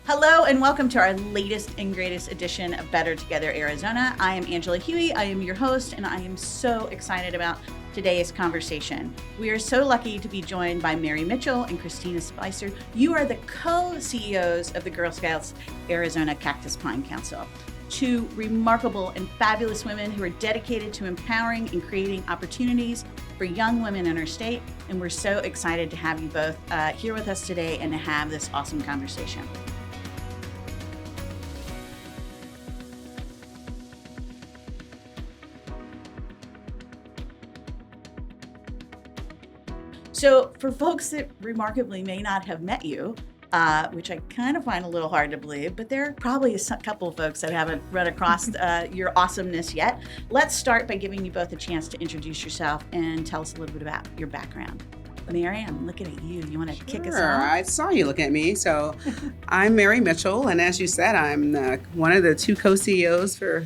Hello and welcome to our latest and greatest edition of Better Together Arizona. I am Angela Hughey. I am your host, and I am so excited about today's conversation. We are so lucky to be joined by Mary Mitchell and Christina Spicer. You are the co-CEOs of the Girl Scouts Arizona Cactus-Pine Council. Two remarkable and fabulous women who are dedicated to empowering and creating opportunities for young women in our state. And we're so excited to have you both here with us today and to have this awesome conversation. So for folks that remarkably may not have met you, which I kind of find a little hard to believe, but there are probably a couple of folks that haven't run across your awesomeness yet. Let's start by giving you both a chance to introduce yourself and tell us a little bit about your background. Mary, I'm looking at you. You want to kick us off? I saw you look at me. So I'm Mary Mitchell, and as you said, I'm one of the two co-CEOs for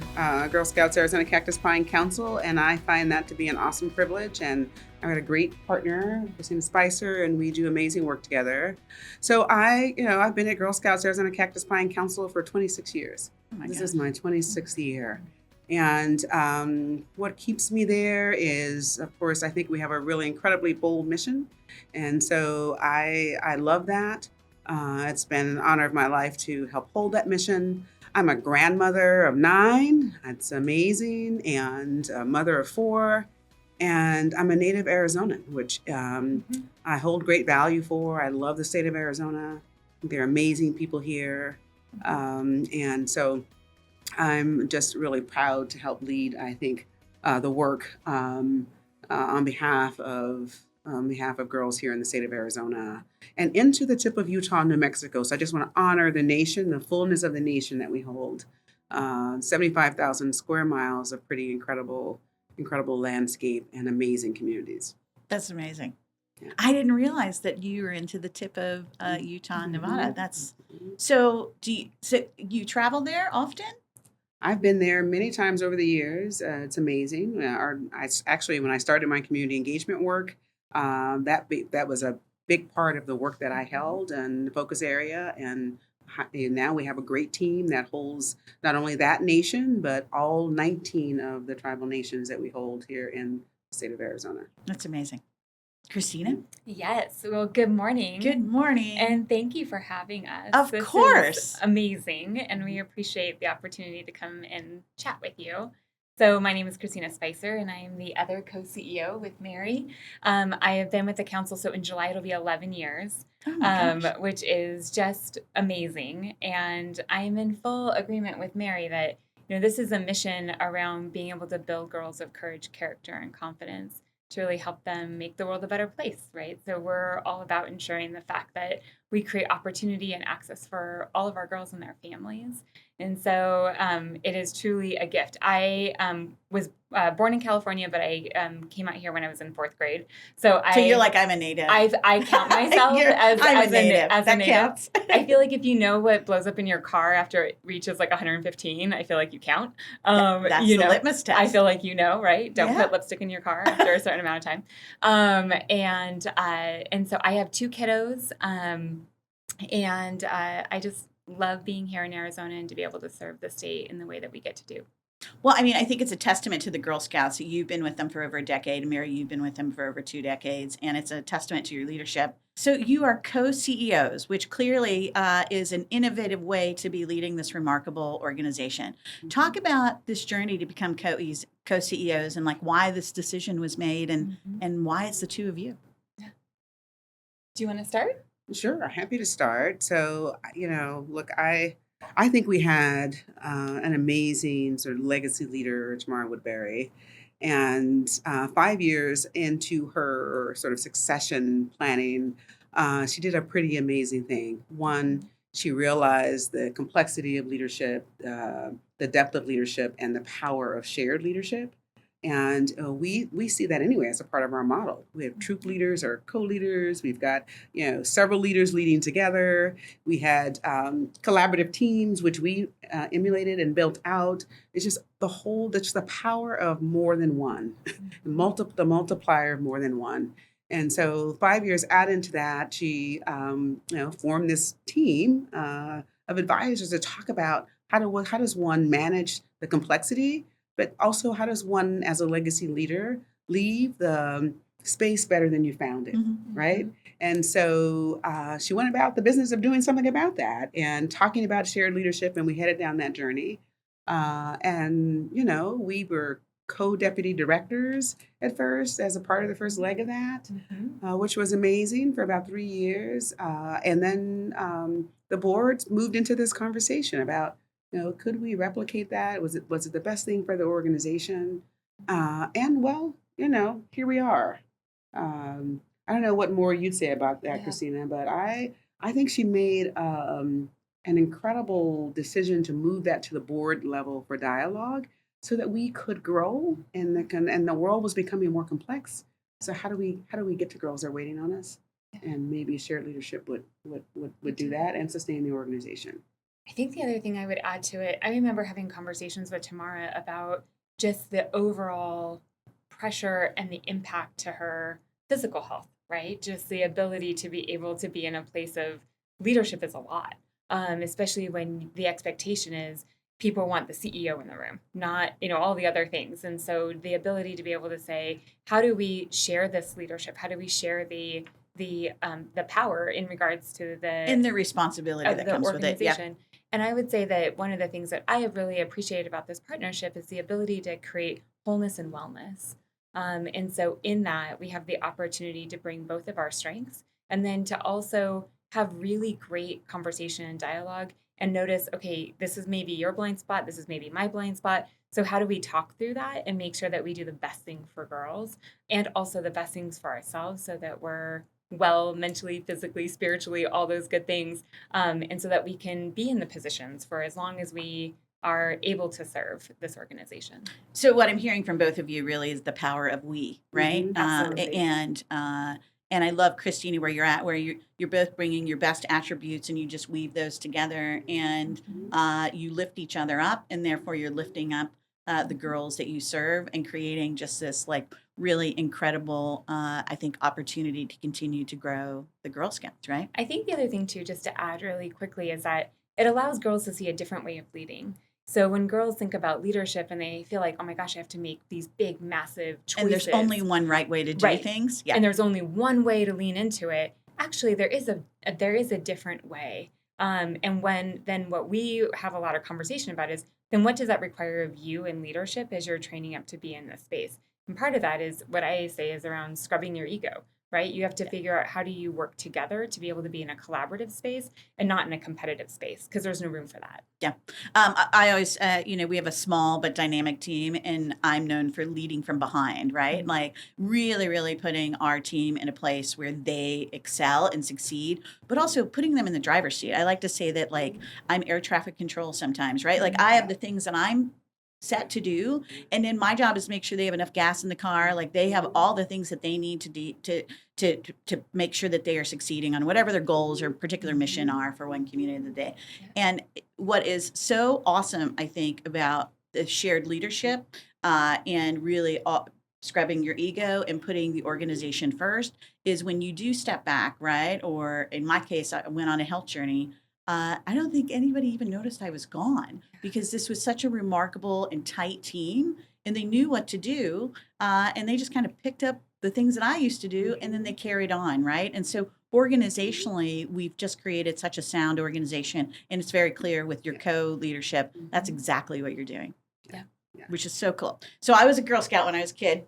Girl Scouts Arizona Cactus-Pine Council, and I find that to be an awesome privilege. And I've got a great partner, Christina Spicer, and we do amazing work together. So I've been at Girl Scouts Arizona Cactus-Pine Council for 26 years. This is my 26th year. And what keeps me there is, of course, I think we have a really incredibly bold mission. And so I love that. It's been an honor of my life to help hold that mission. I'm a grandmother of 9. It's amazing. And a mother of 4. And I'm a native Arizonan, which I hold great value for. I love the state of Arizona. They're amazing people here. And so I'm just really proud to help lead, I think, the work on behalf of girls here in the state of Arizona and into the tip of Utah and New Mexico. So I just want to honor the nation, the fullness of the nation that we hold. 75,000 square miles of pretty incredible landscape and amazing communities. That's amazing. Yeah. I didn't realize that you were into the tip of Utah and Nevada. That's so. You travel there often? I've been there many times over the years. It's amazing. Actually, when I started my community engagement work, that was a big part of the work that I held in the focus area. And now we have a great team that holds not only that nation, but all 19 of the tribal nations that we hold here in the state of Arizona. That's amazing. Christina? Yes. Well, good morning. Good morning. And thank you for having us. Of course. Is amazing. And we appreciate the opportunity to come and chat with you. So my name is Christina Spicer, and I am the other co-CEO with Mary. I have been with the council, so in July it'll be 11 years, which is just amazing. And I'm in full agreement with Mary that this is a mission around being able to build girls of courage, character, and confidence to really help them make the world a better place, right? So we're all about ensuring the fact that we create opportunity and access for all of our girls and their families. And so it is truly a gift. I was born in California, but I came out here when I was in 4th grade. So you're like, I'm a native. I count myself as a native. That counts. I feel like if you know what blows up in your car after it reaches like 115, I feel like you count. That's the litmus test. I feel like right? Don't put lipstick in your car after a certain amount of time. And so I have 2 kiddos, and I just love being here in Arizona and to be able to serve the state in the way that we get to do. Well, I mean, I think it's a testament to the Girl Scouts. You've been with them for over a decade. Mary, you've been with them for over 2 decades, and it's a testament to your leadership. So you are co-CEOs, which clearly is an innovative way to be leading this remarkable organization. Talk about this journey to become co-CEOs and like why this decision was made and why it's the 2 of you. Yeah. Do you want to start? Sure, happy to start. So, look, I think we had an amazing sort of legacy leader, Tamara Woodbury, and 5 years into her sort of succession planning, she did a pretty amazing thing. One, she realized the complexity of leadership, the depth of leadership, and the power of shared leadership. And we see that anyway as a part of our model. We have troop leaders or co-leaders. We've got several leaders leading together. We had collaborative teams, which we emulated and built out. It's just the power of more than one, the multiplier of more than one. And so 5 years out into that, she formed this team advisors to talk about how does one manage the complexity, but also how does one, as a legacy leader, leave the space better than you found it, right? And so she went about the business of doing something about that and talking about shared leadership, and we headed down that journey. And, we were co-deputy directors at first as a part of the first leg of that, which was amazing for about 3 years. And then the board moved into this conversation about, could we replicate that? Was it the best thing for the organization? And well, here we are. I don't know what more you'd say about that, Christina, but I think she made an incredible decision to move that to the board level for dialogue, so that we could grow, and the world was becoming more complex. So how do we get to girls that are waiting on us? And maybe shared leadership would do that and sustain the organization. I think the other thing I would add to it, I remember having conversations with Tamara about just the overall pressure and the impact to her physical health, right? Just the ability to be able to be in a place of leadership is a lot, especially when the expectation is people want the CEO in the room, not, all the other things. And so the ability to be able to say, how do we share this leadership? How do we share the power in regards to the responsibility that comes with it? Yeah. And I would say that one of the things that I have really appreciated about this partnership is the ability to create wholeness and wellness. And so in that, we have the opportunity to bring both of our strengths, and then to also have really great conversation and dialogue, and notice, okay, this is maybe your blind spot, this is maybe my blind spot. So how do we talk through that and make sure that we do the best thing for girls, and also the best things for ourselves, so that we're well mentally, physically, spiritually, all those good things, and so that we can be in the positions for as long as we are able to serve this organization. So what I'm hearing from both of you really is the power of we, right? Absolutely. And I love, Christina, where you're at, where you're both bringing your best attributes and you just weave those together, and you lift each other up, and therefore you're lifting up the girls that you serve, and creating just this really incredible, I think, opportunity to continue to grow the Girl Scouts, right? I think the other thing too, just to add really quickly, is that it allows girls to see a different way of leading. So when girls think about leadership and they feel like, oh my gosh, I have to make these big, massive choices. And there's only one right way to do things. Yeah. And there's only one way to lean into it. Actually, there is a different way. And what we have a lot of conversation about is, then what does that require of you in leadership as you're training up to be in this space? And part of that is what I say is around scrubbing your ego, right? You have to figure out, how do you work together to be able to be in a collaborative space and not in a competitive space, because there's no room for that. Yeah. I always, we have a small but dynamic team, and I'm known for leading from behind, right? Like really, really putting our team in a place where they excel and succeed, but also putting them in the driver's seat. I like to say that I'm air traffic control sometimes, right? Like I have the things that I'm set to do, and then my job is to make sure they have enough gas in the car, like they have all the things that they need to make sure that they are succeeding on whatever their goals or particular mission are for one community of the day. And what is so awesome, I think, about the shared leadership and really scrubbing your ego and putting the organization first is when you do step back, right? Or in my case, I went on a health journey. I don't think anybody even noticed I was gone, because this was such a remarkable and tight team, and they knew what to do, and they just kind of picked up the things that I used to do, and then they carried on, right? And so organizationally, we've just created such a sound organization, and it's very clear with your co-leadership, that's exactly what you're doing, which is so cool. So I was a Girl Scout when I was a kid,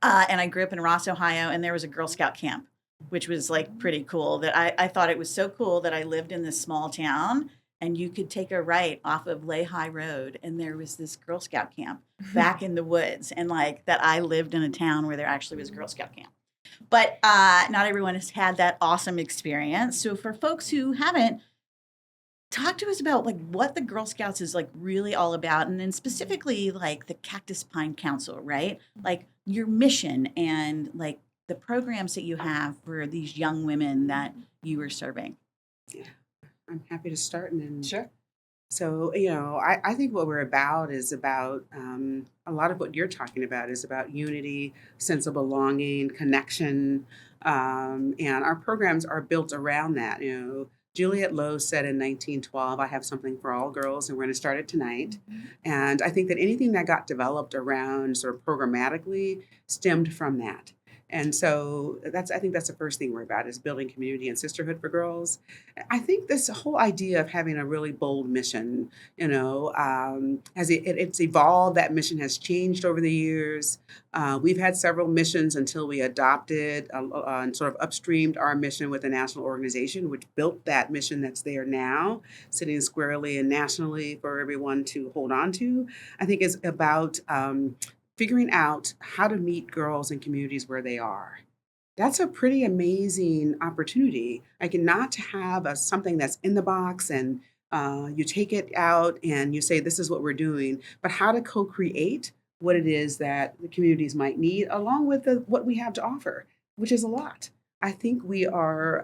and I grew up in Ross, Ohio, and there was a Girl Scout camp, which was pretty cool. That I thought it was so cool that I lived in this small town, and you could take a right off of Lehigh Road, and there was this Girl Scout camp back in the woods, and that I lived in a town where there actually was a Girl Scout camp. But not everyone has had that awesome experience. So for folks who haven't, talk to us about what the Girl Scouts is really all about, and then specifically the Cactus-Pine Council, right? Your mission and the programs that you have for these young women that you are serving. Yeah, I'm happy to start. And then, sure. So, I think what we're about is about a lot of what you're talking about is about unity, sense of belonging, connection, and our programs are built around that. Juliet Lowe said in 1912, I have something for all girls, and we're going to start it tonight. And I think that anything that got developed around sort of programmatically stemmed from that. And so I think that's the first thing we're about is building community and sisterhood for girls. I think this whole idea of having a really bold mission, it's evolved. That mission has changed over the years. We've had several missions until we adopted and sort of upstreamed our mission with a national organization, which built that mission that's there now, sitting squarely and nationally for everyone to hold on to. I think is about figuring out how to meet girls in communities where they are. That's a pretty amazing opportunity. Like not to have something that's in the box and you take it out and you say, this is what we're doing, but how to co-create what it is that the communities might need along with what we have to offer, which is a lot. I think we are,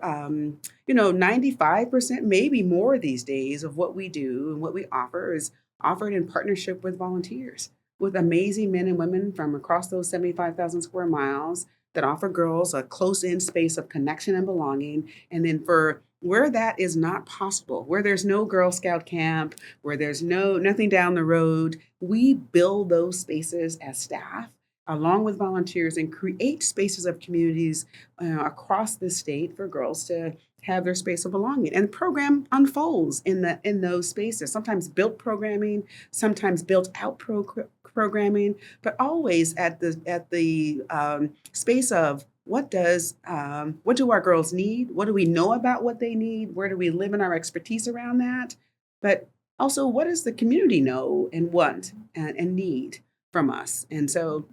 95%, maybe more these days of what we do and what we offer is offered in partnership with volunteers, with amazing men and women from across those 75,000 square miles that offer girls a close-in space of connection and belonging. And then for where that is not possible, where there's no Girl Scout camp, where there's nothing down the road, we build those spaces as staff along with volunteers and create spaces of communities across the state for girls to have their space of belonging. And the program unfolds in those spaces, sometimes built programming, sometimes built out programming, but always at the space of what do our girls need? What do we know about what they need? Where do we live in our expertise around that? But also, what does the community know and want and need from us? And so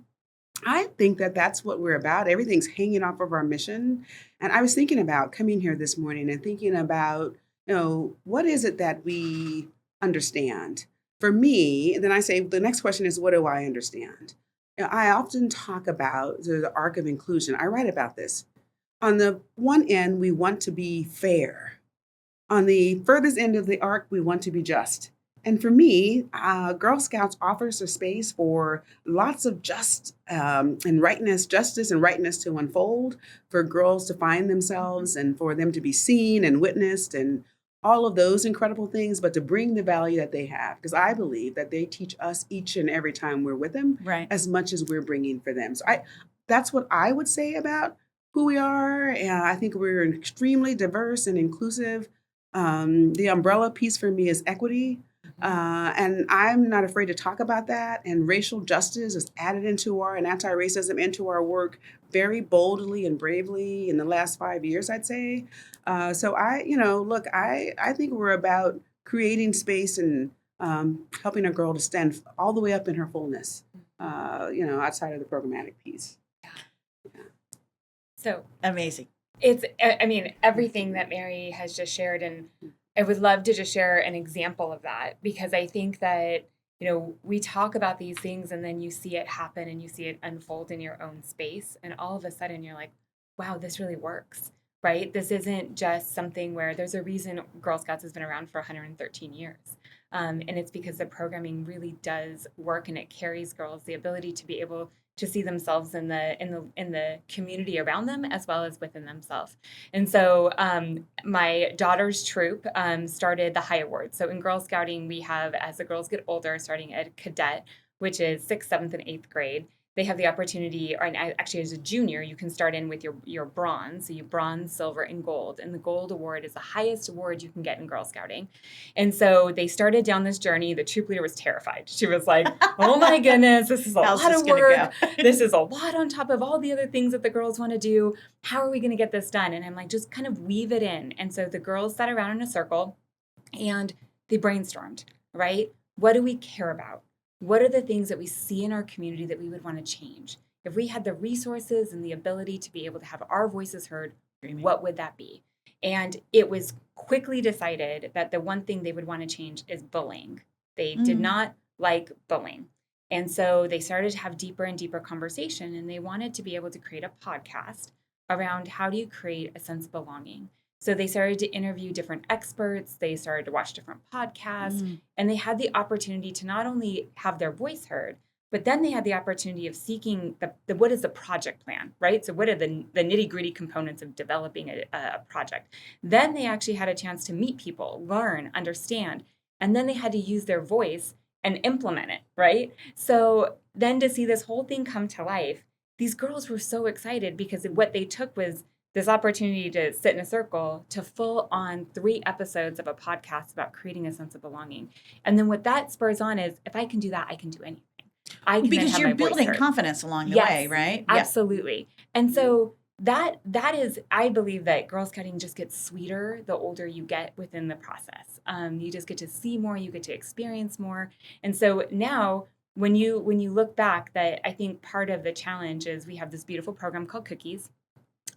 I think that that's what we're about. Everything's hanging off of our mission. And I was thinking about coming here this morning and thinking about, what is it that we understand? For me, then I say the next question is, what do I understand? I often talk about the arc of inclusion. I write about this. On the one end, we want to be fair. On the furthest end of the arc, we want to be just. And for me, Girl Scouts offers a space for lots of justice and rightness to unfold, for girls to find themselves and for them to be seen and witnessed and all of those incredible things, but to bring the value that they have. Because I believe that they teach us each and every time we're with them, Right. as much as we're bringing for them. So that's what I would say about who we are. I think we're extremely diverse and inclusive. The umbrella piece for me is equity. And I'm not afraid to talk about that. And racial justice is added into and anti-racism into our work very boldly and bravely in the last 5 years, I'd say. So I think we're about creating space and helping a girl to stand all the way up in her fullness, outside of the programmatic piece. Yeah. So Amazing. Everything that Mary has just shared, and I would love to just share an example of that, because I think that, we talk about these things and then you see it happen and you see it unfold in your own space. And all of a sudden you're like, wow, this really works, right? This isn't just something where there's a reason Girl Scouts has been around for 113 years. And it's because the programming really does work and it carries girls the ability to be able to see themselves in the community around them as well as within themselves. And so my daughter's troop started the High Awards. So in Girl Scouting, we have, as the girls get older, starting at cadet, which is 6th, 7th, and 8th grade, they have the opportunity, or actually as a junior, you can start in with your bronze. So you bronze, silver, and gold. And the gold award is the highest award you can get in Girl Scouting. And so they started down this journey. The troop leader was terrified. She was like, oh my goodness, this is a lot of work. This is a lot on top of all the other things that the girls want to do. How are we going to get this done? And I'm like, just kind of weave it in. And so the girls sat around in a circle and they brainstormed, right? What do we care about? What are the things that we see in our community that we would want to change? If we had the resources and the ability to be able to have our voices heard, what would that be? And it was quickly decided that the one thing they would want to change is bullying. They did not like bullying. And so they started to have deeper and deeper conversation, and they wanted to be able to create a podcast around how do you create a sense of belonging. So they started to interview different experts, they started to watch different podcasts, and they had the opportunity to not only have their voice heard, But then they had the opportunity of seeking the what is the project plan, right? So what are the nitty gritty components of developing a project? Then they actually had a chance to meet people, learn, understand, and then they had to use their voice and implement it, right? So then to see this whole thing come to life, these girls were so excited because what they took was this opportunity to sit in a circle to full on 3 episodes of a podcast about creating a sense of belonging. And then what that spurs on is if I can do that, I can do anything. I can then Because have you're my voice building heard. confidence along the Yes, way, right? absolutely. And so that is, I believe that Girl Scouting just gets sweeter the older you get within the process. You just get to see more, you get to experience more. And so now when you look back, that I think part of the challenge is we have this beautiful program called Cookies.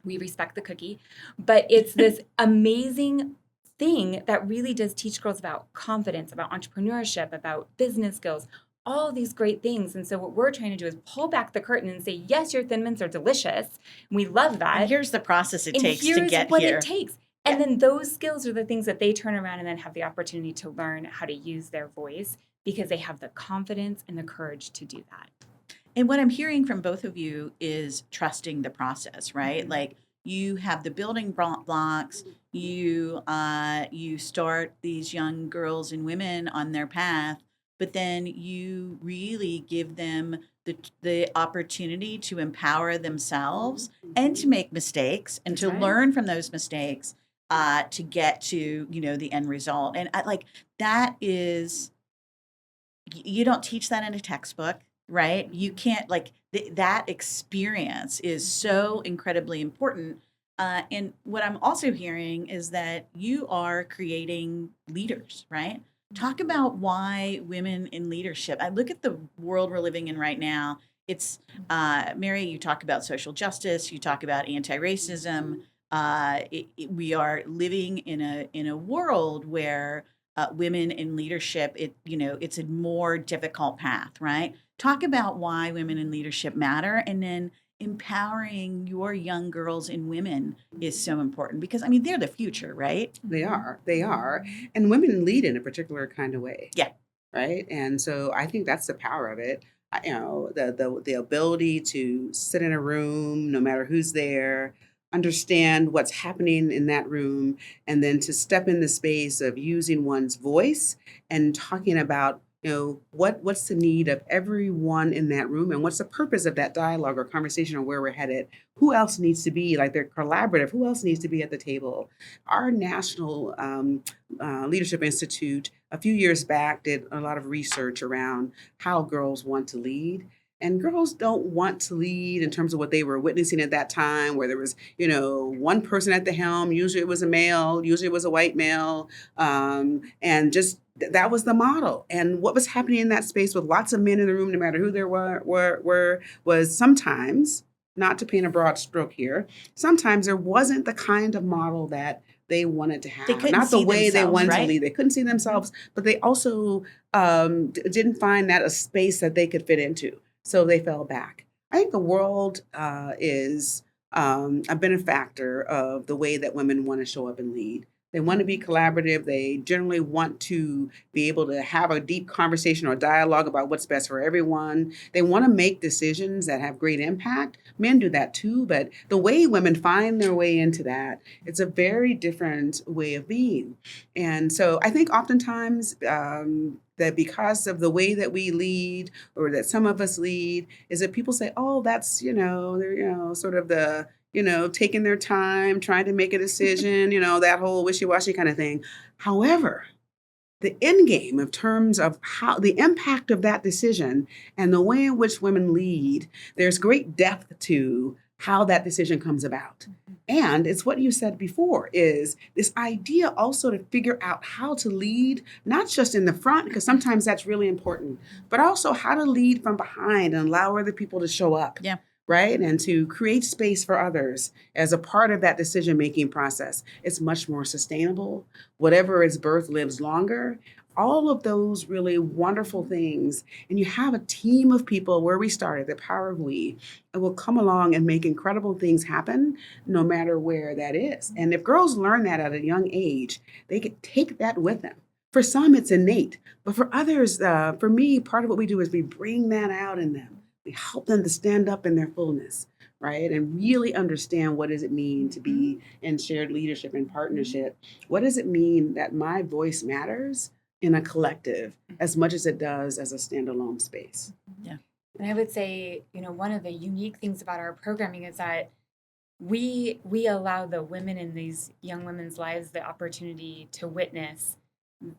We respect the cookie, but it's this amazing thing that really does teach girls about confidence, about entrepreneurship, about business skills, all these great things. And so what we're trying to do is pull back the curtain and say, yes, your Thin Mints are delicious. We love that. And here's the process it and takes to here's get what here. it takes. And then those skills are the things that they turn around and then have the opportunity to learn how to use their voice because they have the confidence and the courage to do that. And what I'm hearing from both of you is trusting the process, right? Mhm. Like you have the building blocks, you start these young girls and women on their path, but then you really give them the opportunity to empower themselves and to make mistakes and That's to right. learn from those mistakes to get to, the end result. And that is, you don't teach that in a textbook, right? You can't that experience is so incredibly important. And what I'm also hearing is that you are creating leaders, right? Talk about why women in leadership. I look at the world we're living in right now. It's Mary. You talk about social justice. You talk about anti-racism. We are living in a world where women in leadership, it's a more difficult path, right? Talk about why women in leadership matter, and then empowering your young girls and women is so important because they're the future, right? They are, and women lead in a particular kind of way. Yeah. Right, and so I think that's the power of it. The ability to sit in a room, no matter who's there, understand what's happening in that room, and then to step in the space of using one's voice and talking about what's the need of everyone in that room and what's the purpose of that dialogue or conversation or where we're headed. Who else needs to be like they're collaborative? Who else needs to be at the table? Our National Leadership Institute a few years back did a lot of research around how girls want to lead. And girls don't want to lead in terms of what they were witnessing at that time, where there was, one person at the helm. Usually it was a male, usually it was a white male. And just that was the model. And what was happening in that space with lots of men in the room, no matter who there were was sometimes, not to paint a broad stroke here, sometimes there wasn't the kind of model that they wanted to have. They couldn't Not the see way they themselves, wanted right? to lead. They couldn't see themselves, but they also didn't find that a space that they could fit into. So they fell back. I think the world is a benefactor of the way that women want to show up and lead. They want to be collaborative. They generally want to be able to have a deep conversation or dialogue about what's best for everyone. They want to make decisions that have great impact. Men do that too, but the way women find their way into that, it's a very different way of being. And so I think oftentimes that because of the way that we lead or that some of us lead is that people say, oh, that's, they're, sort of the, taking their time, trying to make a decision, that whole wishy-washy kind of thing. However, the end game of terms of how the impact of that decision and the way in which women lead, there's great depth to how that decision comes about. And it's what you said before is this idea also to figure out how to lead, not just in the front, because sometimes that's really important, but also how to lead from behind and allow other people to show up. Yeah. Right? And to create space for others as a part of that decision-making process. It's much more sustainable. Whatever its birth lives longer. All of those really wonderful things. And you have a team of people where we started, the power of we, and will come along and make incredible things happen no matter where that is. And if girls learn that at a young age, they could take that with them. for some, it's innate, but for others, for me, part of what we do is we bring that out in them. We help them to stand up in their fullness, right? And really understand, what does it mean to be in shared leadership and partnership? What does it mean that my voice matters in a collective as much as it does as a standalone space? Yeah. And I would say, one of the unique things about our programming is that we allow the women in these young women's lives the opportunity to witness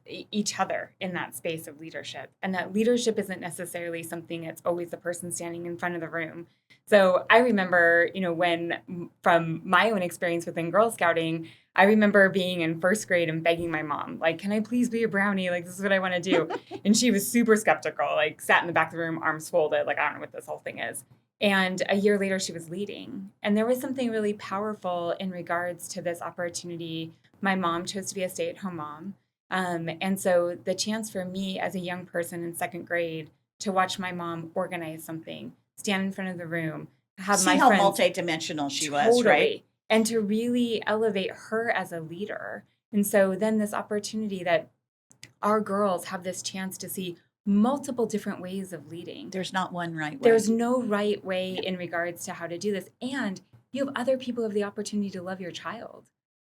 each other in that space of leadership, and that leadership isn't necessarily something that's always the person standing in front of the room. So I remember, when, from my own experience within Girl Scouting, I remember being in first grade and begging my mom, like, can I please be a brownie? Like, this is what I want to do. And she was super skeptical, like sat in the back of the room, arms folded, like, I don't know what this whole thing is. And a year later, she was leading. And there was something really powerful in regards to this opportunity. My mom chose to be a stay-at-home mom. And so the chance for me as a young person in second grade to watch my mom organize something, stand in front of the room, have See my how friends multidimensional she was, totally, right? and to really elevate her as a leader. And so then this opportunity that our girls have this chance to see multiple different ways of leading. There's not one right way. There's no right way in regards to how to do this. And you have other people who have the opportunity to love your child.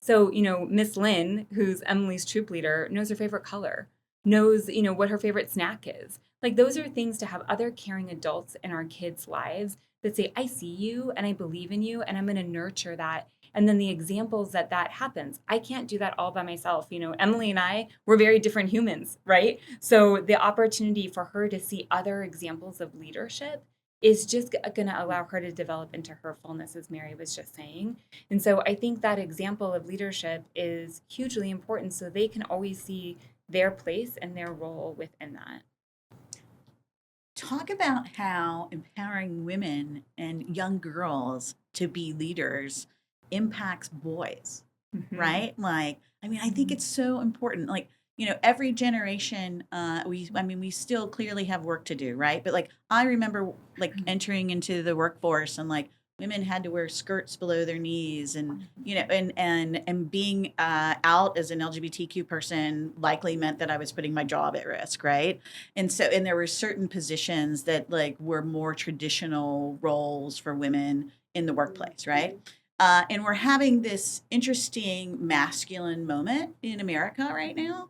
So, Miss Lynn, who's Emily's troop leader, knows her favorite color, knows, what her favorite snack is. Like, those are things to have other caring adults in our kids' lives that say, I see you and I believe in you and I'm going to nurture that. And then the examples that happens. I can't do that all by myself. Emily and I, we're very different humans, right? So the opportunity for her to see other examples of leadership is just going to allow her to develop into her fullness, as Mary was just saying. And so I think that example of leadership is hugely important so they can always see their place and their role within that. Talk about how empowering women and young girls to be leaders impacts boys, right? Like, I mean, I think it's so important. Like, every generation, we still clearly have work to do, right? But like, I remember like entering into the workforce and like women had to wear skirts below their knees and, and being out as an LGBTQ person likely meant that I was putting my job at risk, right? And so, and there were certain positions that like were more traditional roles for women in the workplace, right? And we're having this interesting masculine moment in America right now.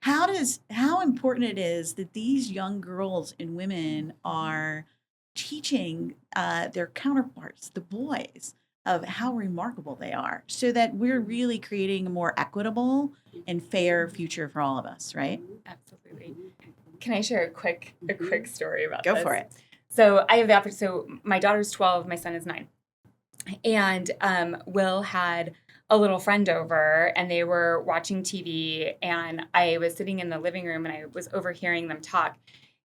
How important it is that these young girls and women are teaching their counterparts, the boys, of how remarkable they are, so that we're really creating a more equitable and fair future for all of us, right? Absolutely. Can I share a quick story about Go this? for it. So I have the opportunity. So my daughter's 12, my son is 9. And Will had a little friend over and they were watching TV and I was sitting in the living room and I was overhearing them talk.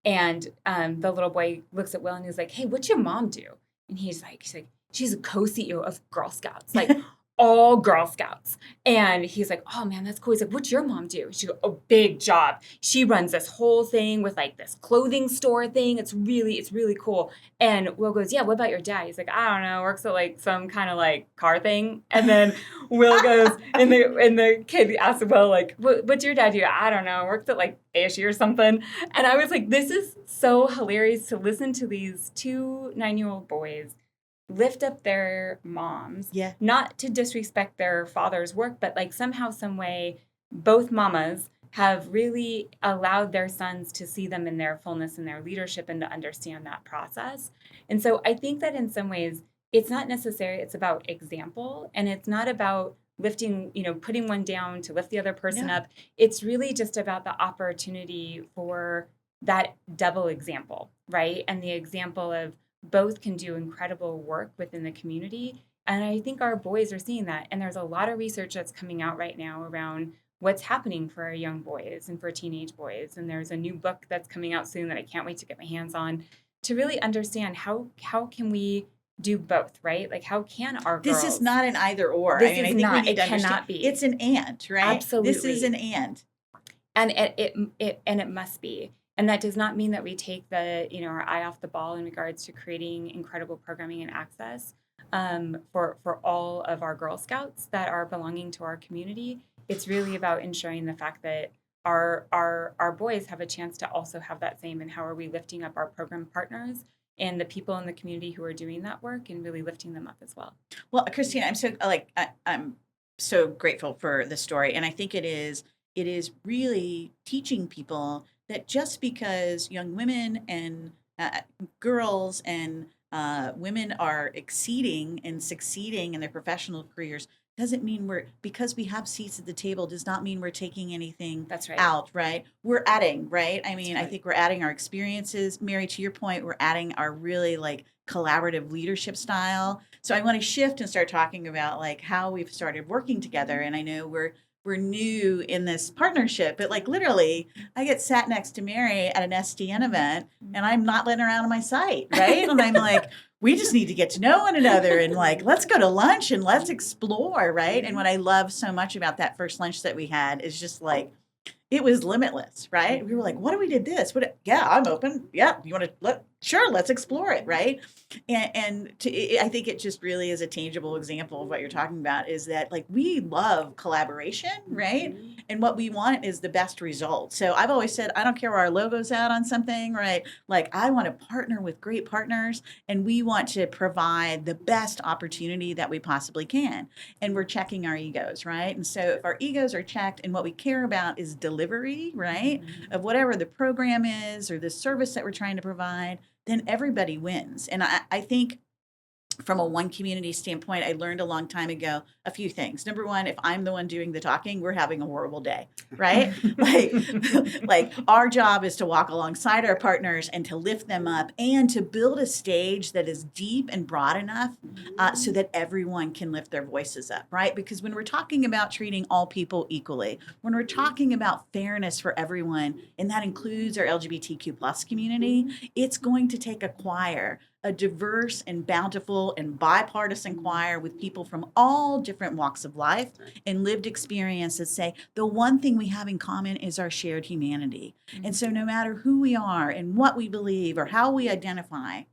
And the little boy looks at Will and he's like, hey, what's your mom do? And he's like, she's a co-CEO of Girl Scouts, like all Girl Scouts. And he's like, oh man, that's cool. He's like, what's your mom do? She goes, a big job. She runs this whole thing with like this clothing store thing. It's really cool. And Will goes, yeah, what about your dad? He's like, I don't know, works at like some kind of like car thing. And then Will goes, and the kid asks Will, like, what's your dad do? I don't know, works at like ASU or something. And I was like, this is so hilarious to listen to these 2 9-year-old boys lift up their moms, not to disrespect their father's work, but like somehow, some way, both mamas have really allowed their sons to see them in their fullness and their leadership and to understand that process. And so I think that in some ways, it's not necessary. It's about example and it's not about lifting, putting one down to lift the other person up. It's really just about the opportunity for that double example, right? And the example of both can do incredible work within the community. And I think our boys are seeing that. And there's a lot of research that's coming out right now around what's happening for our young boys and for teenage boys. And there's a new book that's coming out soon that I can't wait to get my hands on to really understand how can we do both, right? Like how can our girls... This is not an either or. This I mean, is I think not, we need it to understand. cannot be. It's an and, right? Absolutely. This is an and. And it must be. And that does not mean that we take the, our eye off the ball in regards to creating incredible programming and access for all of our Girl Scouts that are belonging to our community. It's really about ensuring the fact that our boys have a chance to also have that same, and how are we lifting up our program partners and the people in the community who are doing that work and really lifting them up as well. Well, Christina, I'm so grateful for the story, and I think it is really teaching people that just because young women and girls and women are exceeding and succeeding in their professional careers doesn't mean because we have seats at the table does not mean we're taking anything That's right. out, right? We're adding, right? I mean, That's I right. think we're adding our experiences. Mary, to your point, we're adding our really like collaborative leadership style. So I want to shift and start talking about like how we've started working together. And I know we're new in this partnership, but like literally, I get sat next to Mary at an SDN event, and I'm not letting her out of my sight, right? And I'm like, we just need to get to know one another, and like, let's go to lunch and let's explore, right? And what I love so much about that first lunch that we had is just like, it was limitless, right? We were like, what if we did this? Yeah, I'm open. Yeah, you want to sure, let's explore it, right? I think it just really is a tangible example of what you're talking about is that like we love collaboration, right? And what we want is the best result. So I've always said, I don't care where our logo's out on something, right? Like I want to partner with great partners, and we want to provide the best opportunity that we possibly can. And we're checking our egos, right? And so if our egos are checked and what we care about is delivery, right, of whatever the program is or the service that we're trying to provide, then everybody wins. And I think from a one community standpoint, I learned a long time ago a few things. Number one, if I'm the one doing the talking, we're having a horrible day, right? like our job is to walk alongside our partners and to lift them up and to build a stage that is deep and broad enough so that everyone can lift their voices up, right? Because when we're talking about treating all people equally, when we're talking about fairness for everyone, and that includes our LGBTQ plus community, it's going to take a choir, a diverse and bountiful and bipartisan choir with people from all different walks of life and lived experience that say the one thing we have in common is our shared humanity. And so no matter who we are and what we believe or how we identify,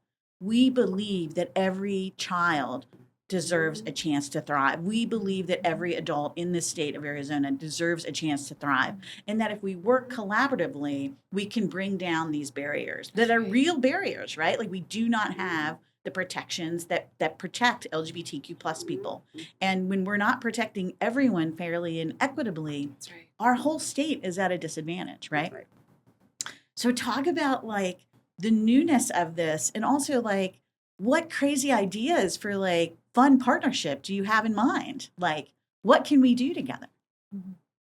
we believe that every child deserves a chance to thrive. We believe that every adult in the state of Arizona deserves a chance to thrive. And that if we work collaboratively, we can bring down these barriers that are real barriers, right? Like we do not have the protections that protect LGBTQ plus people. And when we're not protecting everyone fairly and equitably, That's right. our whole state is at a disadvantage, right? Right. So talk about like the newness of this, and also like what crazy ideas for like fun partnership do you have in mind? Like what can we do together?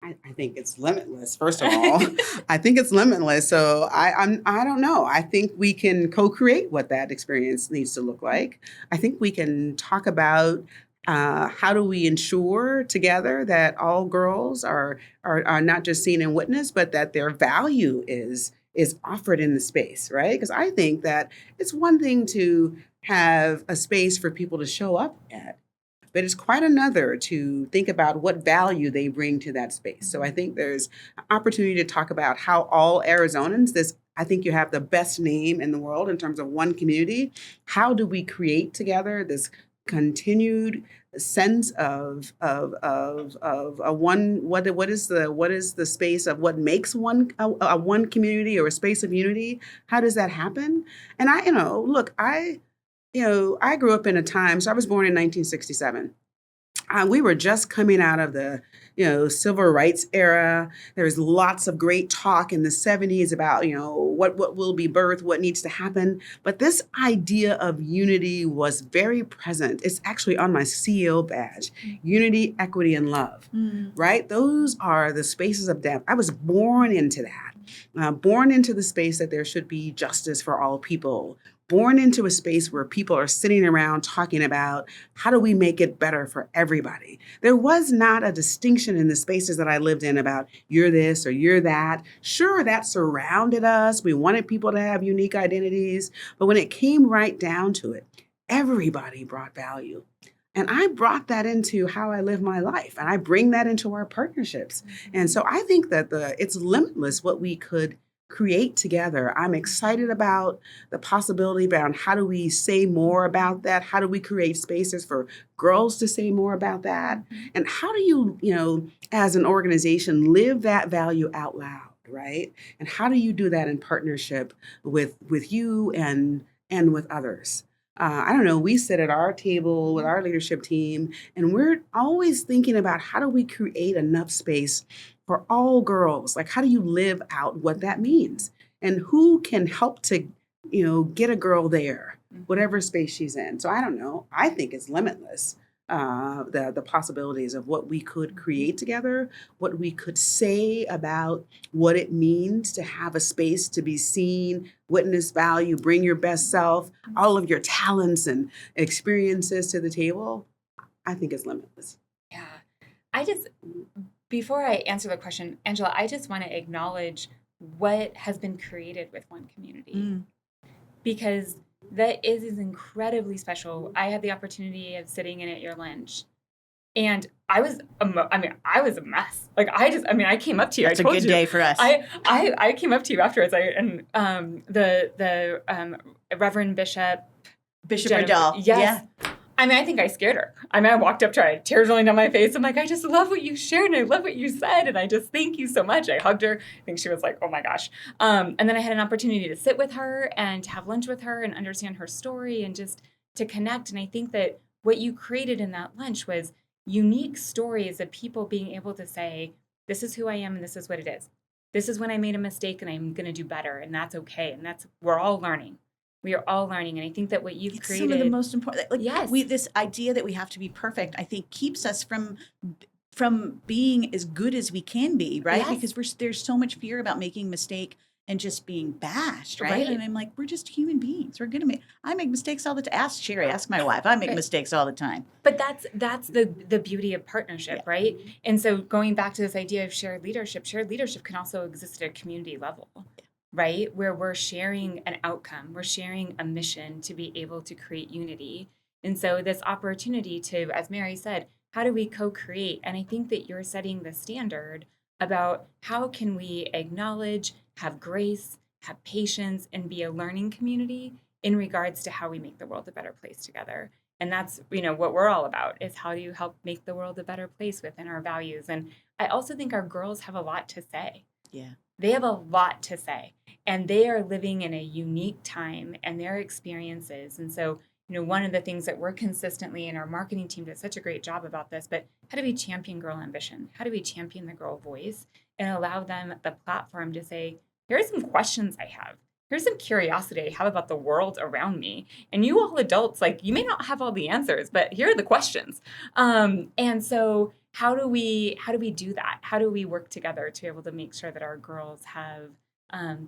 I think it's limitless. First of all, I think it's limitless. So I don't know. I think we can co-create what that experience needs to look like. I think we can talk about how do we ensure together that all girls are not just seen and witnessed, but that their value is offered in the space, right? Because I think that it's one thing to have a space for people to show up at, but it's quite another to think about what value they bring to that space. So I think there's an opportunity to talk about how all Arizonans, I think you have the best name in the world in terms of one community. How do we create together this continued sense of a one, what is the space of what makes one a one community or a space of unity? How does that happen? And I grew up in a time, so I was born in 1967. We were just coming out of the, civil rights era. There was lots of great talk in the 70s about, what will be birthed, what needs to happen. But this idea of unity was very present. It's actually on my CEO badge, unity, equity, and love, right? Those are the spaces of depth. I was born into that, born into the space that there should be justice for all people, born into a space where people are sitting around talking about how do we make it better for everybody. There was not a distinction in the spaces that I lived in about you're this or you're that. Sure, that surrounded us. We wanted people to have unique identities. But when it came right down to it, everybody brought value. And I brought that into how I live my life. And I bring that into our partnerships. And so I think that it's limitless what we could create together. I'm excited about the possibility around how do we say more about that? How do we create spaces for girls to say more about that? And how do you, as an organization, live that value out loud, right? And how do you do that in partnership with you and with others? I don't know, we sit at our table with our leadership team, and we're always thinking about how do we create enough space for all girls? Like, how do you live out what that means? And who can help to, get a girl there, whatever space she's in? So I don't know. I think it's limitless. The possibilities of what we could create together, what we could say about what it means to have a space to be seen, witness value, bring your best self, all of your talents and experiences to the table. I think it's limitless. Yeah. Before I answer the question, Angela, I just want to acknowledge what has been created with One Community, because that is incredibly special. I had the opportunity of sitting in at your lunch, and I was a mess. Like, I came up to you. That's a good day for us. I came up to you afterwards. The Reverend Bishop Riddell. Yes. Yeah. I think I scared her. I walked up to her, I had tears rolling down my face. I'm like, I just love what you shared, and I love what you said, and I just thank you so much. I hugged her. I think she was like, oh my gosh. And then I had an opportunity to sit with her and to have lunch with her and understand her story and just to connect. And I think that what you created in that lunch was unique stories of people being able to say, this is who I am and this is what it is. This is when I made a mistake and I'm going to do better, and that's okay. And we're all learning. We are all learning, and I think that what you've created, some of the most important. Yes, this idea that we have to be perfect, I think, keeps us from being as good as we can be, right? Yes. Because there's so much fear about making a mistake and just being bashed, right? And I'm like, we're just human beings. We're gonna I make mistakes all the time. Ask Sherry, ask my wife. I make mistakes all the time. But that's the beauty of partnership, right? And so going back to this idea of shared leadership can also exist at a community level. Right? Where we're sharing an outcome, we're sharing a mission to be able to create unity. And so this opportunity to, as Mary said, how do we co-create? And I think that you're setting the standard about how can we acknowledge, have grace, have patience, and be a learning community in regards to how we make the world a better place together. And that's, what we're all about, is how do you help make the world a better place within our values. And I also think our girls have a lot to say. Yeah. They have a lot to say, and they are living in a unique time and their experiences. And so, one of the things that we're consistently, and our marketing team does such a great job about this, but how do we champion girl ambition? How do we champion the girl voice and allow them the platform to say, here's some questions I have. Here's some curiosity I have about the world around me. And you all adults, you may not have all the answers, but here are the questions. And so how do we do that? How do we work together to be able to make sure that our girls have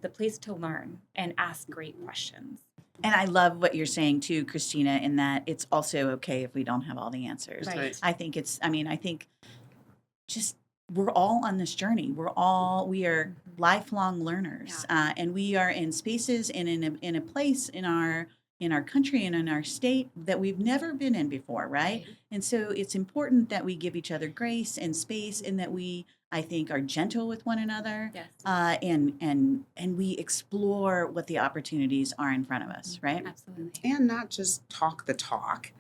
the place to learn and ask great questions? And I love what you're saying too, Christina, in that it's also okay if we don't have all the answers. Right. I think just we're all on this journey. We are lifelong learners, and we are in spaces and in a place in our country and in our state that we've never been in before, right? And so it's important that we give each other grace and space, and that we, I think, are gentle with one another, Yes. And we explore what the opportunities are in front of us, right? Absolutely. And not just talk the talk.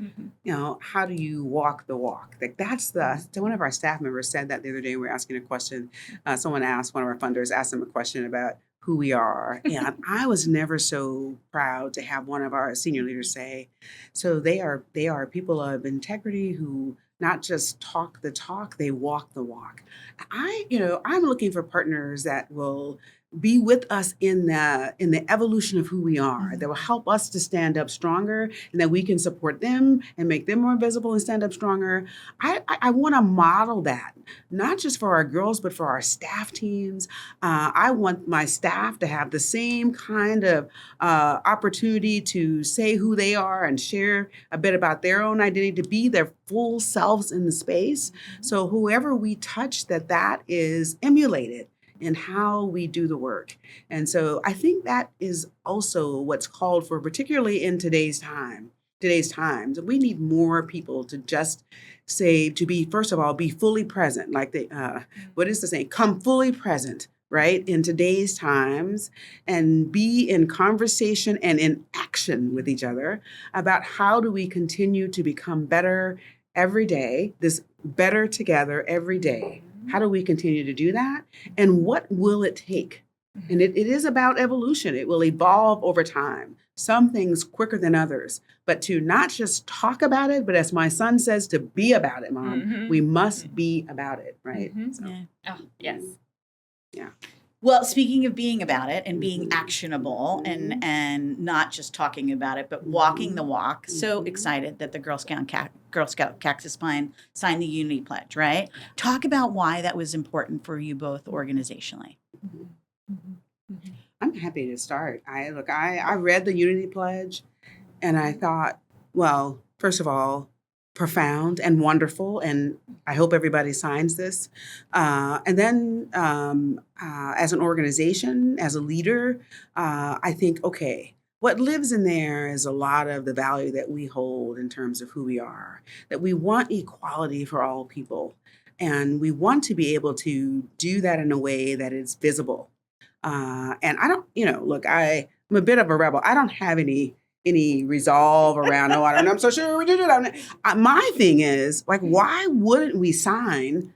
How do you walk the walk? So one of our staff members said that the other day. We were asking a question. Someone asked, one of our funders asked them a question about who we are. And I was never so proud to have one of our senior leaders say, so they are people of integrity who not just talk the talk, they walk the walk. I'm looking for partners that will be with us in the evolution of who we are, that will help us to stand up stronger, and that we can support them and make them more visible and stand up stronger. I want to model that, not just for our girls, but for our staff teams. I want my staff to have the same kind of opportunity to say who they are and share a bit about their own identity, to be their full selves in the space. So whoever we touch, that is emulated in how we do the work. And so I think that is also what's called for, particularly in today's times. We need more people to just say, to be, first of all, be fully present. Like what is the saying? Come fully present, right, in today's times and be in conversation and in action with each other about how do we continue to become better every day, this better together every day. How do we continue to do that? And what will it take? And it is about evolution. It will evolve over time. Some things quicker than others. But to not just talk about it, but as my son says, to be about it, Mom. We must be about it, right? So, Yeah. Oh, yes. yeah. Well, speaking of being about it and being actionable and not just talking about it, but walking the walk. So excited that the Girl Scout Cactus-Pine signed the Unity Pledge, right? Talk about why that was important for you both organizationally. I'm happy to start. I read the Unity Pledge and I thought, well, first of all, profound and wonderful, and I hope everybody signs this. And then, as an organization, as a leader, I think, okay, what lives in there is a lot of the value that we hold in terms of who we are, that we want equality for all people, and we want to be able to do that in a way that is visible. And I don't, look, I'm a bit of a rebel. I don't have any resolve around, oh, I don't know, I'm so sure we did it. My thing is, like, why wouldn't we sign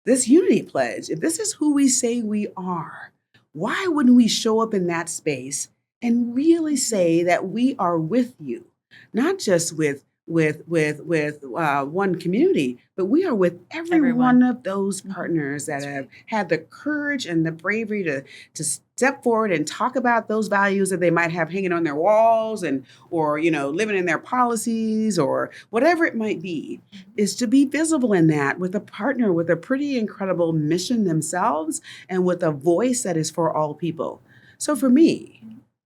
this Unity Pledge? If this is who we say we are, why wouldn't we show up in that space and really say that we are with you, not just with one community, but we are with every one of those partners that have had the courage and the bravery to step forward and talk about those values that they might have hanging on their walls and or living in their policies or whatever it might be, is to be visible in that with a partner with a pretty incredible mission themselves and with a voice that is for all people. So for me,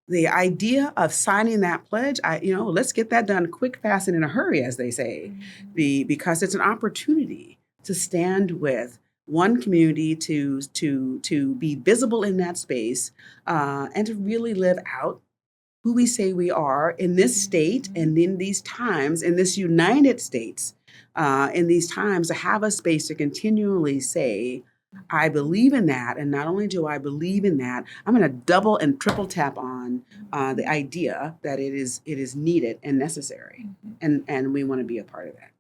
the idea of signing that pledge, let's get that done quick, fast, and in a hurry, as they say, because it's an opportunity to stand with one community to be visible in that space and to really live out who we say we are in this state and in these times, in this United States, in these times, to have a space to continually say, I believe in that. And not only do I believe in that, I'm going to double and triple tap on the idea that it is needed and necessary. And we want to be a part of that.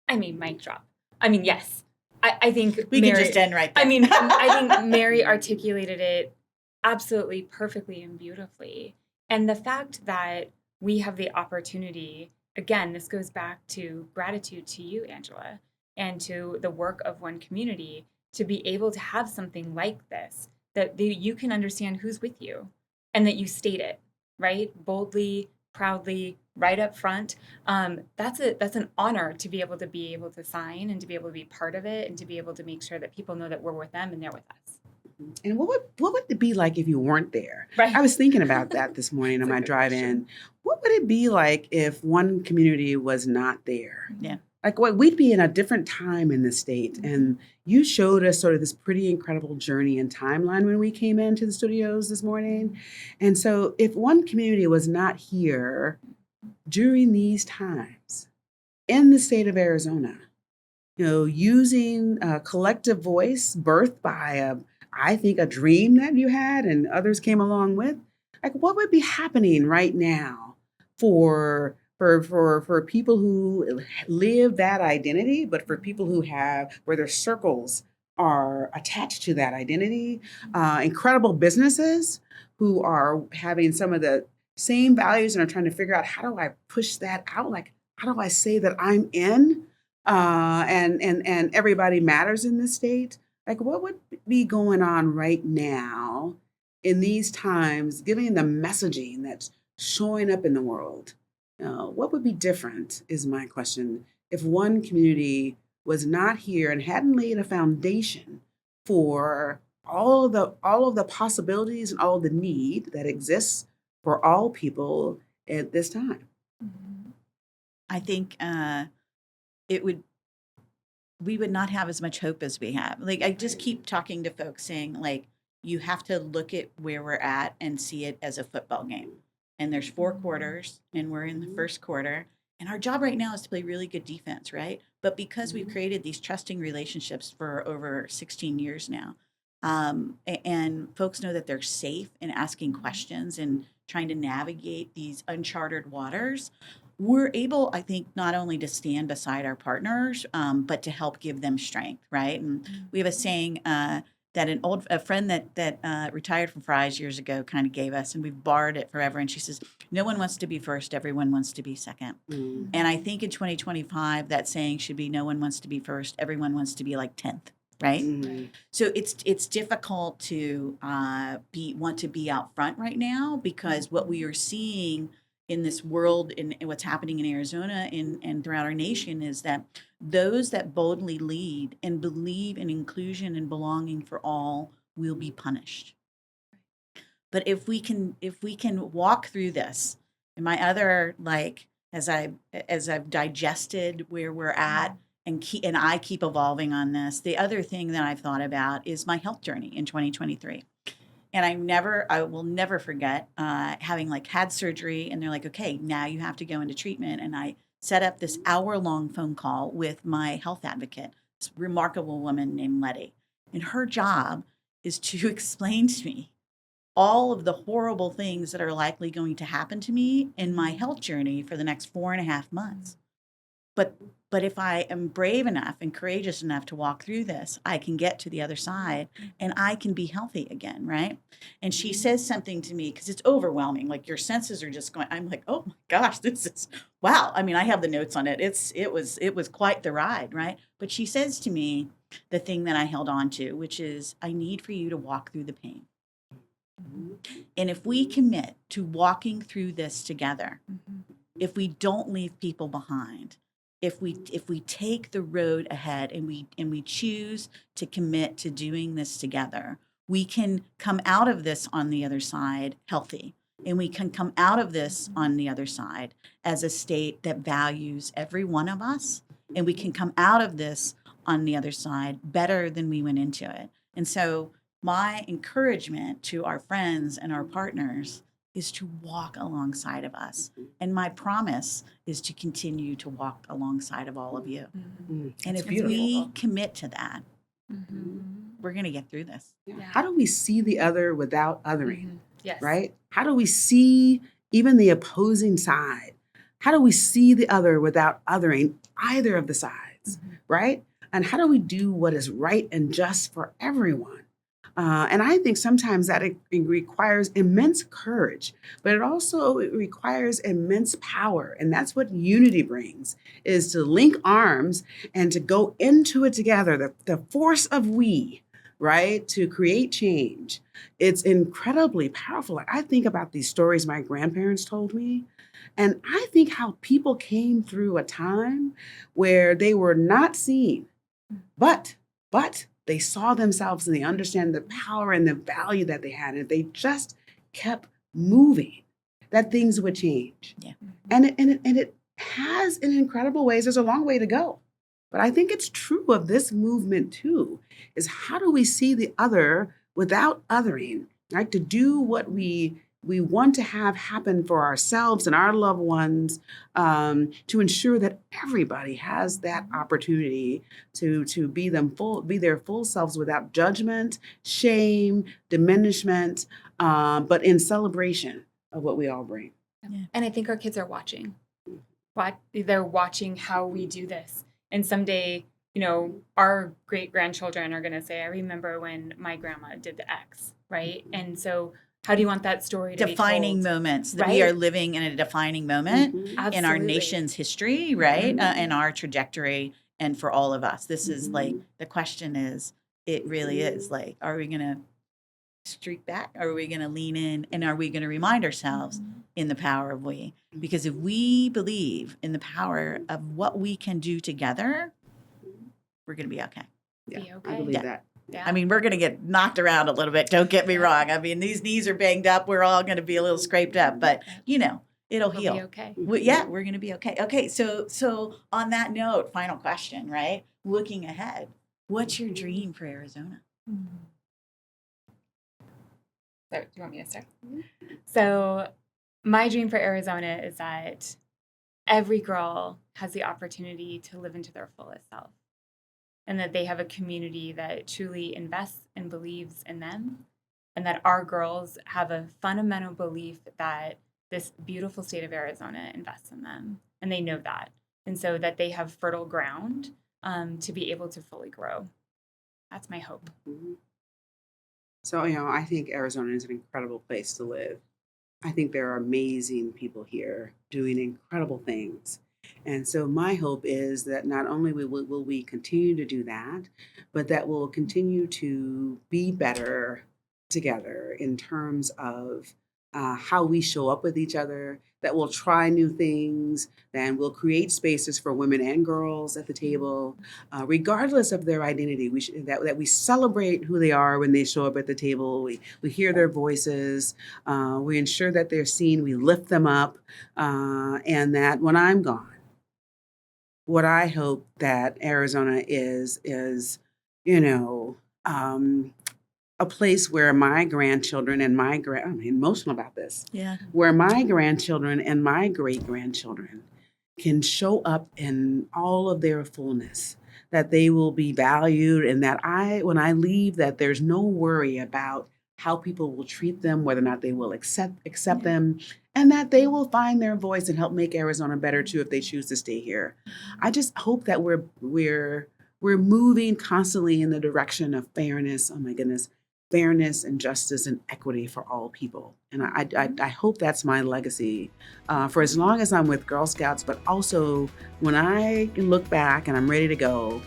I mean, mic drop. I mean, yes. I think we Mary, can just end right there. I mean, I think Mary articulated it absolutely perfectly and beautifully. And the fact that we have the opportunity, again, this goes back to gratitude to you, Angela, and to the work of one community, to be able to have something like this, that you can understand who's with you and that you state it, right? Boldly, proudly, right up front. That's an honor to be able to sign and to be able to be part of it and to be able to make sure that people know that we're with them and they're with us. And what would it be like if you weren't there? Right. I was thinking about that this morning on my drive in. What would it be like if one community was not there? Yeah. Like we'd be in a different time in the state. And you showed us sort of this pretty incredible journey and timeline when we came into the studios this morning. And so if one community was not here during these times in the state of Arizona, using a collective voice birthed by I think a dream that you had and others came along with, like what would be happening right now for people who live that identity, but for people who where their circles are attached to that identity, incredible businesses who are having some of the same values and are trying to figure out, how do I push that out? Like, how do I say that I'm in and everybody matters in this state? Like, what would be going on right now in these times, giving the messaging that's showing up in the world? What would be different is my question if one community was not here and hadn't laid a foundation for all of the possibilities and all of the need that exists for all people at this time. I think we would not have as much hope as we have. Like, I just keep talking to folks saying, like, you have to look at where we're at and see it as a football game. And there's 4 quarters, and we're in the first quarter. And our job right now is to play really good defense, right? But because we've created these trusting relationships for over 16 years now, and folks know that they're safe in asking questions and trying to navigate these uncharted waters, we're able, I think, not only to stand beside our partners, but to help give them strength, right? And we have a saying that a friend that retired from Fry's years ago kind of gave us, and we've borrowed it forever. And she says, "No one wants to be first; everyone wants to be second." Mm. And I think in 2025, that saying should be, "No one wants to be first; everyone wants to be like 10th." Right. Mm. So it's difficult to want to be out front right now, because what we are seeing in this world and what's happening in Arizona and throughout our nation is that those that boldly lead and believe in inclusion and belonging for all will be punished. But if we can walk through this, and my other, like, as I've digested where we're at, and I keep evolving on this, the other thing that I've thought about is my health journey in 2023. And I will never forget having like had surgery, and they're like, okay, now you have to go into treatment. And I set up this hour-long phone call with my health advocate, this remarkable woman named Letty. And her job is to explain to me all of the horrible things that are likely going to happen to me in my health journey for the next 4.5 months. But if I am brave enough and courageous enough to walk through this, I can get to the other side and I can be healthy again, right? And she says something to me, because it's overwhelming. Like, your senses are just going, I'm like, oh my gosh, this is wow. I mean, I have the notes on it. It was quite the ride, right? But she says to me the thing that I held on to, which is, I need for you to walk through the pain. And if we commit to walking through this together, if we don't leave people behind, if we take the road ahead and we choose to commit to doing this together, we can come out of this on the other side healthy. And we can come out of this on the other side as a state that values every one of us. And we can come out of this on the other side better than we went into it. And so my encouragement to our friends and our partners is to walk alongside of us. And my promise is to continue to walk alongside of all of you. Mm. And That's if we beautiful. commit to that, Mm-hmm. we're going to get through this. Yeah. Yeah. How do we see the other without othering? Mm-hmm. Yes. Right? How do we see even the opposing side? How do we see the other without othering either of the sides? Right? And how do we do what is right and just for everyone? And I think sometimes that it requires immense courage, but it requires immense power. And that's what unity brings, is to link arms and to go into it together, the force of we, right, to create change. It's incredibly powerful. I think about these stories my grandparents told me, and I think how people came through a time where they were not seen, but they saw themselves and they understand the power and the value that they had. And if they just kept moving, that things would change. Yeah. And it has in incredible ways. There's a long way to go. But I think it's true of this movement too, is how do we see the other without othering, right? To do what we want to have happen for ourselves and our loved ones, to ensure that everybody has that opportunity to be their full selves without judgment, shame, diminishment, but in celebration of what we all bring. Yeah. And I think our kids are watching. They're watching how we do this. And someday, our great grandchildren are going to say, I remember when my grandma did the X, right? And so how do you want that story to Defining be told? moments. That Right? we are living in a defining moment in our Absolutely. nation's history, right? And our trajectory, and for all of us. This is like, the question is, it really is like, are we going to streak back? Are we going to lean in? And are we going to remind ourselves in the power of we? Because if we believe in the power of what we can do together, we're going to be okay. Yeah, Be I okay. believe Yeah. that. Yeah. I mean, we're going to get knocked around a little bit. Don't get me wrong. I mean, these knees are banged up. We're all going to be a little scraped up, but it'll We'll heal. be okay. Yeah, we're going to be okay. Okay, so on that note, final question, right? Looking ahead, what's your dream for Arizona? So, do you want me to start? So, my dream for Arizona is that every girl has the opportunity to live into their fullest self. and that they have a community that truly invests and believes in them, and that our girls have a fundamental belief that this beautiful state of Arizona invests in them, and they know that. And so that they have fertile ground to be able to fully grow. That's my hope. Mhm. So, I think Arizona is an incredible place to live. I think there are amazing people here doing incredible things. And so my hope is that not only will we continue to do that, but that we'll continue to be better together in terms of how we show up with each other, that we'll try new things, and we'll create spaces for women and girls at the table, regardless of their identity. That we celebrate who they are when they show up at the table. We hear their voices. We ensure that they're seen. We lift them up, and that when I'm gone, what I hope that Arizona is, you know, um, a place where my grandchildren and I'm emotional about this, Yeah. where my grandchildren and my great grandchildren can show up in all of their fullness, that they will be valued, and that when I leave, that there's no worry about how people will treat them, whether or not they will accept them, and that they will find their voice and help make Arizona better too if they choose to stay here. I just hope that we're moving constantly in the direction of fairness. Oh my goodness, fairness and justice and equity for all people. And I hope that's my legacy for as long as I'm with Girl Scouts, but also when I can look back and I'm ready to go,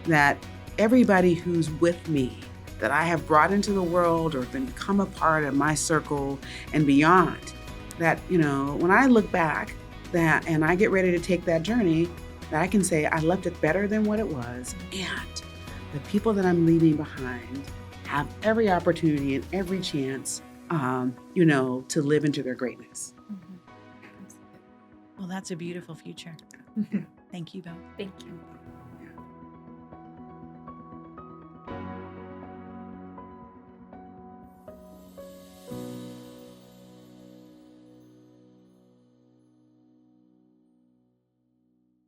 that everybody who's with me, that I have brought into the world or become a part of my circle and beyond, that, when I look back and I get ready to take that journey, that I can say I left it better than what it was, and the people that I'm leaving behind have every opportunity and every chance, to live into their greatness. Well, that's a beautiful future. Thank you both. Thank you.